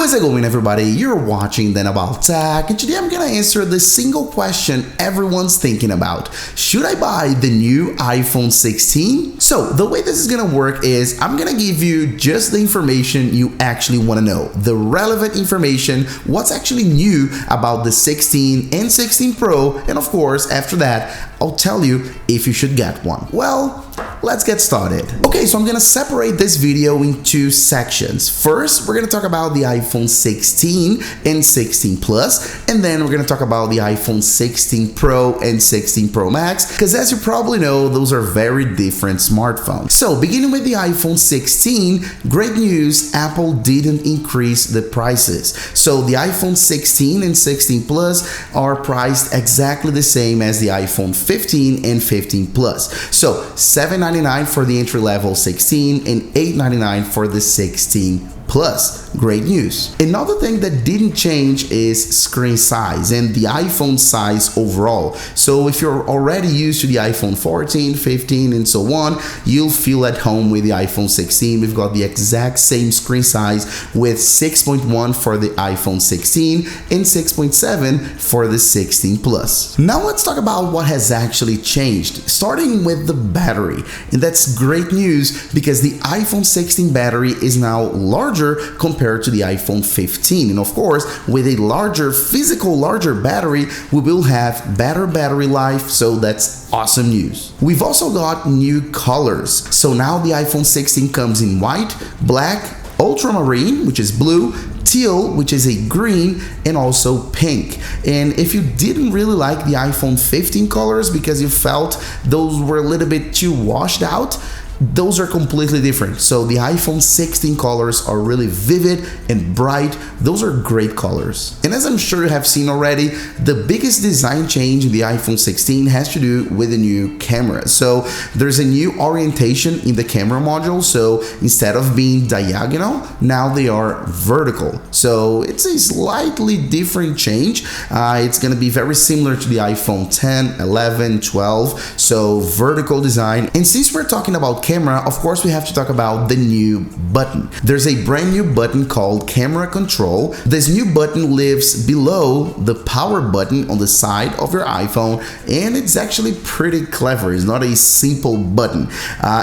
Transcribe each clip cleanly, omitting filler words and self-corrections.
How's it going, everybody? You're watching Then About Tech, and today I'm gonna answer the single question everyone's thinking about. Should I buy the new iPhone 16? So the way this is gonna work is I'm gonna give you just the information you actually wanna know, the relevant information, what's actually new about the 16 and 16 Pro, and of course, after that, I'll tell you if you should get one. Well, let's get started. Okay, so I'm gonna separate this video in two sections. First, we're gonna talk about the iPhone 16 and 16 Plus, and then we're gonna talk about the iPhone 16 Pro and 16 Pro Max, because as you probably know, those are very different smartphones. So beginning with the iPhone 16, great news, Apple didn't increase the prices. So the iPhone 16 and 16 Plus are priced exactly the same as the iPhone 15 and 15 Plus. So $799 for the entry-level 16 and $899 for the 16 Plus. Great news. Another thing that didn't change is screen size and the iPhone size overall. So if you're already used to the iPhone 14, 15 and so on, you'll feel at home with the iPhone 16. We've got the exact same screen size with 6.1 for the iPhone 16 and 6.7 for the 16 Plus. Now let's talk about what has actually changed, starting with the battery. And that's great news because the iPhone 16 battery is now larger compared to the iPhone 15, and of course with a larger battery we will have better battery life, so that's awesome news. We've also got new colors, so now the iPhone 16 comes in white, black, ultramarine, which is blue, teal, which is a green, and also pink. And if you didn't really like the iPhone 15 colors because you felt those were a little bit too washed out, those are completely different. So the iPhone 16 colors are really vivid and bright. Those are great colors. And as I'm sure you have seen already, the biggest design change in the iPhone 16 has to do with the new camera. So there's a new orientation in the camera module. So instead of being diagonal, now they are vertical. So it's a slightly different change. It's going to be very similar to the iPhone 10, 11, 12. So vertical design. And since we're talking about camera, of course we have to talk about the new button. There's a brand new button called Camera Control. This new button lives below the power button on the side of your iPhone, and it's actually pretty clever. It's not a simple button.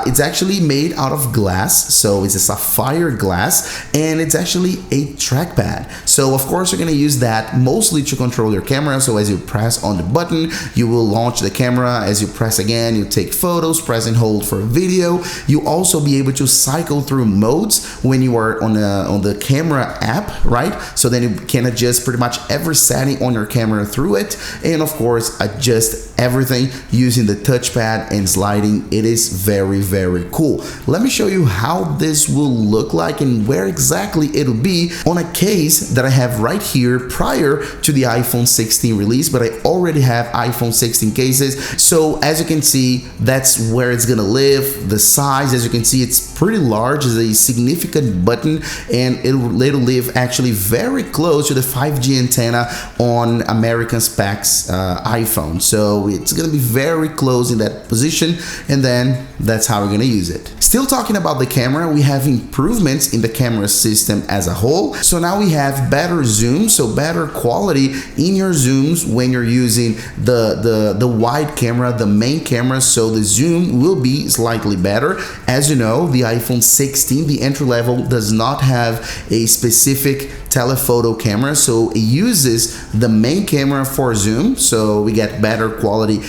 It's actually made out of glass, so it's a sapphire glass, and it's actually a trackpad. So of course you're going to use that mostly to control your camera. So as you press on the button, you will launch the camera. As you press again, you take photos, press and hold for video. You'll also be able to cycle through modes when you are on the camera app, right? So then you can adjust pretty much every setting on your camera through it, and of course adjust everything using the touchpad and sliding. It is very, very cool. Let me show you how this will look like and where exactly it'll be on a case that I have right here prior to the iPhone 16 release, but I already have iPhone 16 cases. So as you can see, that's where it's gonna live. The size, as you can see, it's pretty large. It's a significant button, and it'll live actually very close to the 5G antenna on American specs iPhone. So it's gonna be very close in that position, and then that's how we're gonna use it. Still talking about the camera, we have improvements in the camera system as a whole. So now we have better zoom, so better quality in your zooms when you're using the wide camera, the main camera. So the zoom will be slightly better. As you know, the iPhone 16, the entry level, does not have a specific telephoto camera, so it uses the main camera for zoom, so we get better quality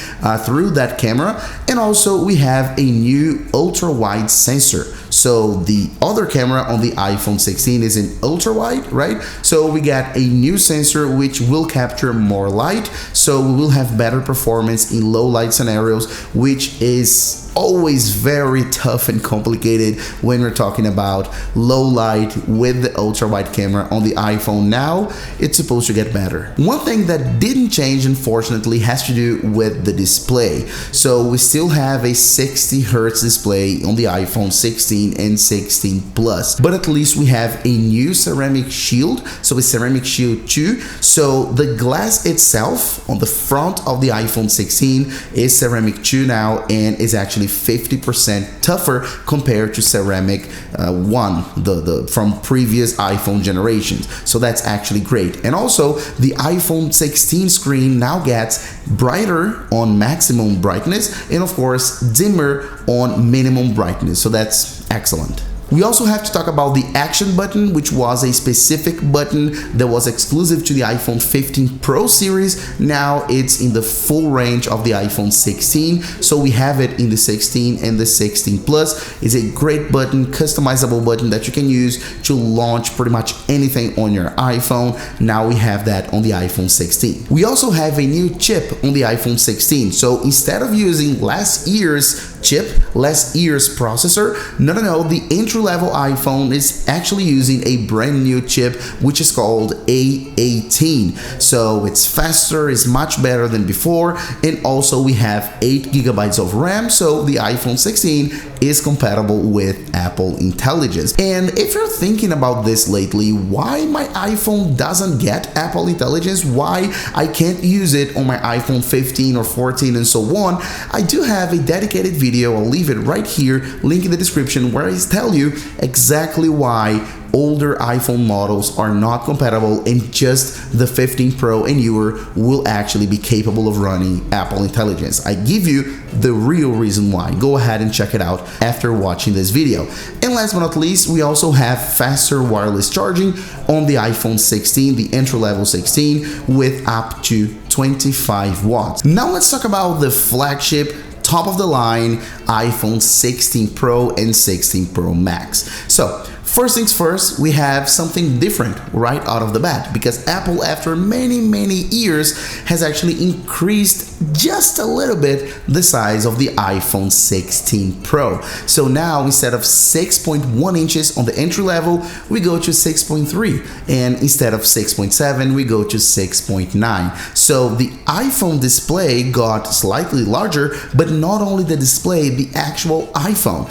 through that camera. And also we have a new ultra wide sensor. So the other camera on the iPhone 16 is an ultra wide, right? So we get a new sensor which will capture more light, so we will have better performance in low light scenarios, which is always very tough and complicated when we're talking about low light with the ultra wide camera on the iPhone. Now it's supposed to get better. One thing that didn't change, unfortunately, has to do with the display. So we still have a 60 Hz display on the iPhone 16 and 16 Plus, but at least we have a new ceramic shield, so it's ceramic shield 2. So the glass itself on the front of the iPhone 16 is ceramic 2 now, and is actually 50% tougher compared to ceramic 1 from previous iPhone generations. options. So that's actually great. And also the iPhone 16 screen now gets brighter on maximum brightness and of course dimmer on minimum brightness. So that's excellent. We also have to talk about the action button, which was a specific button that was exclusive to the iPhone 15 Pro series. Now it's in the full range of the iPhone 16. So we have it in the 16 and the 16 Plus. It's a great button, customizable button that you can use to launch pretty much anything on your iPhone. Now we have that on the iPhone 16. We also have a new chip on the iPhone 16. So instead of using last year's chip, last year's processor, no, the entry-level iPhone is actually using a brand new chip which is called A18. So it's faster, it's much better than before, and also we have 8 gigabytes of RAM, so the iPhone 16 is compatible with Apple Intelligence. And if you're thinking about this lately, why my iPhone doesn't get Apple Intelligence, why I can't use it on my iPhone 15 or 14 and so on, I do have a dedicated video. I'll leave it right here, link in the description, where I tell you exactly why older iPhone models are not compatible and just the 15 Pro and newer will actually be capable of running Apple Intelligence. I give you the real reason why. Go ahead and check it out after watching this video. And last but not least, we also have faster wireless charging on the iPhone 16, the entry-level 16, with up to 25 watts. Now let's talk about the flagship top of the line iPhone 16 Pro and 16 Pro Max. So first things first, we have something different right out of the bat, because Apple, after many years, has actually increased just a little bit the size of the iPhone 16 Pro. So now instead of 6.1 inches on the entry level, we go to 6.3, and instead of 6.7, we go to 6.9. So the iPhone display got slightly larger, but not only the display, the actual iPhone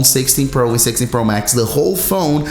16 Pro and 16 Pro Max, the whole phone,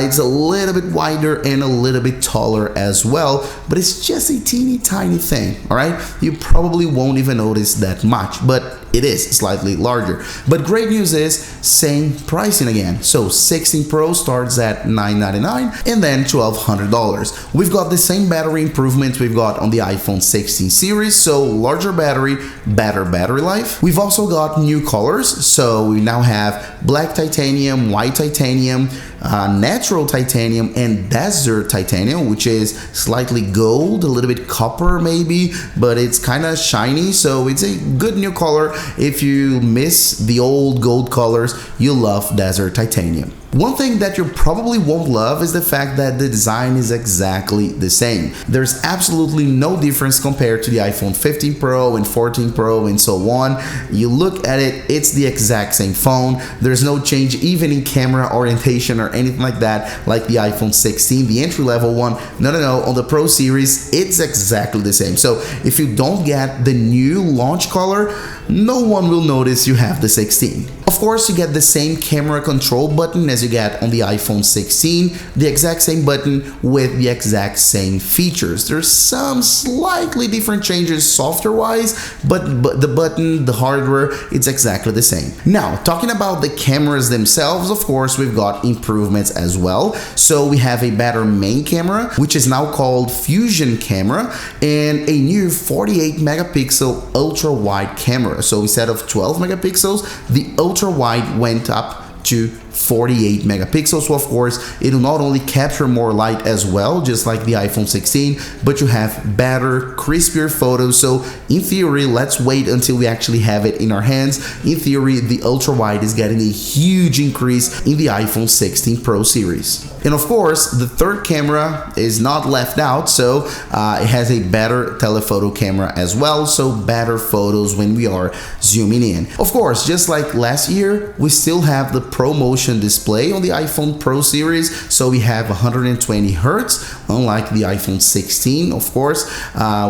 it's a little bit wider and a little bit taller as well, but it's just a teeny tiny thing. All right, you probably won't even notice that much, but it is slightly larger. But great news is same pricing again. So 16 Pro starts at $999 and then $1,200. We've got the same battery improvements we've got on the iPhone 16 series, so larger battery, better battery life. We've also got new colors, so we now have black titanium, white titanium, natural titanium, and desert titanium, which is slightly gold, a little bit copper maybe, but it's kind of shiny, so it's a good new color. If you miss the old gold colors, you'll love desert titanium. One thing that you probably won't love is the fact that the design is exactly the same. There's absolutely no difference compared to the iPhone 15 Pro and 14 Pro and so on. You look at it, it's the exact same phone. There's no change even in camera orientation or anything like that, like the iPhone 16, the entry-level one. No, on the Pro series, it's exactly the same. So if you don't get the new launch color, no one will notice you have the 16. Of course, you get the same camera control button as you get on the iPhone 16, the exact same button with the exact same features. There's some slightly different changes software-wise, but the button, the hardware, it's exactly the same. Now, talking about the cameras themselves, of course, we've got improvements as well. So we have a better main camera, which is now called Fusion camera, and a new 48 megapixel ultra-wide camera. So instead of 12 megapixels, the ultra-wide went up to 48 megapixels. So of course, it will not only capture more light as well, just like the iPhone 16, but you have better, crispier photos. So in theory, let's wait until we actually have it in our hands. In theory, the ultra wide is getting a huge increase in the iPhone 16 Pro series. And of course, the third camera is not left out, so it has a better telephoto camera as well, so better photos when we are zooming in. Of course, just like last year, we still have the ProMotion display on the iPhone Pro series, so we have 120 Hertz, unlike the iPhone 16, of course,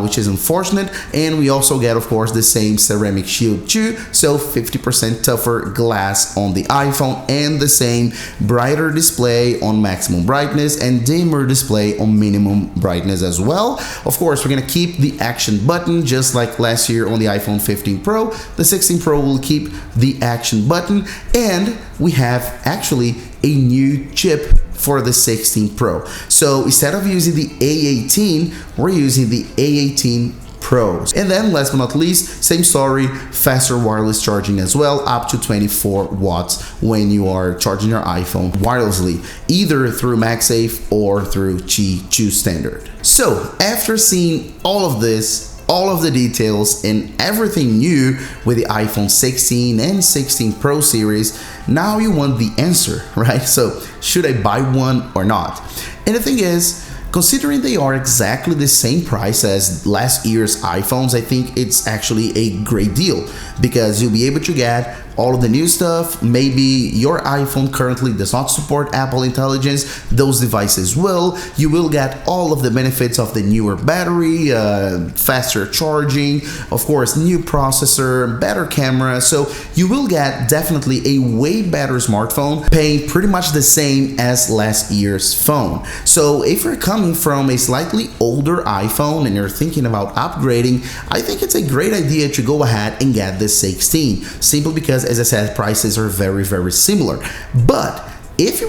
which is unfortunate. And we also get, of course, the same ceramic shield too, so 50% tougher glass on the iPhone, and the same brighter display on maximum brightness and dimmer display on minimum brightness as well. Of course, we're gonna keep the action button just like last year on the iPhone 15 Pro. The 16 Pro will keep the action button, and we have actually a new chip for the 16 Pro. So instead of using the A18, we're using the A18 Pros. And then last but not least, same story, faster wireless charging as well, up to 24 watts when you are charging your iPhone wirelessly, either through MagSafe or through Qi 2 standard. So after seeing all of this, all of the details and everything new with the iPhone 16 and 16 Pro series, now you want the answer, right? So should I buy one or not? And the thing is, considering they are exactly the same price as last year's iPhones, I think it's actually a great deal because you'll be able to get all of the new stuff. Maybe your iPhone currently does not support Apple Intelligence, those devices will. You will get all of the benefits of the newer battery, faster charging, of course, new processor, better camera. So you will get definitely a way better smartphone, paying pretty much the same as last year's phone. So if you're coming from a slightly older iPhone and you're thinking about upgrading, I think it's a great idea to go ahead and get the 16, simply because, as I said, prices are very, very similar. But if you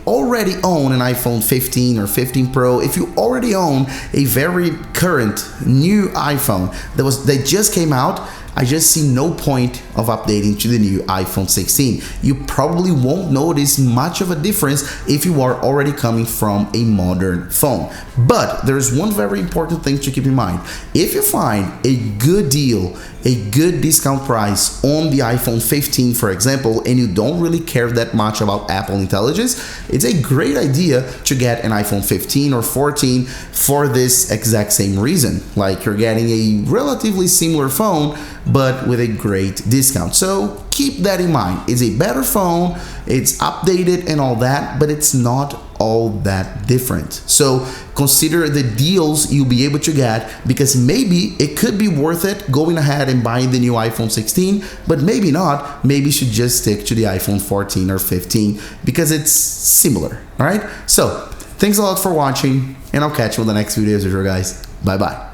already own an iPhone 15 or 15 Pro, if you already own a very current new iPhone that just came out, I just see no point of updating to the new iPhone 16. You probably won't notice much of a difference if you are already coming from a modern phone. But there's one very important thing to keep in mind. If you find a good deal, a good discount price on the iPhone 15, for example, and you don't really care that much about Apple Intelligence, it's a great idea to get an iPhone 15 or 14 for this exact same reason. Like, you're getting a relatively similar phone, but with a great discount. So keep that in mind. It's a better phone, it's updated and all that, but it's not all that different. So consider the deals you'll be able to get, because maybe it could be worth it going ahead and buying the new iPhone 16, but maybe not. Maybe you should just stick to the iPhone 14 or 15 because it's similar. All right. So thanks a lot for watching, and I'll catch you in the next videos, guys. Bye bye.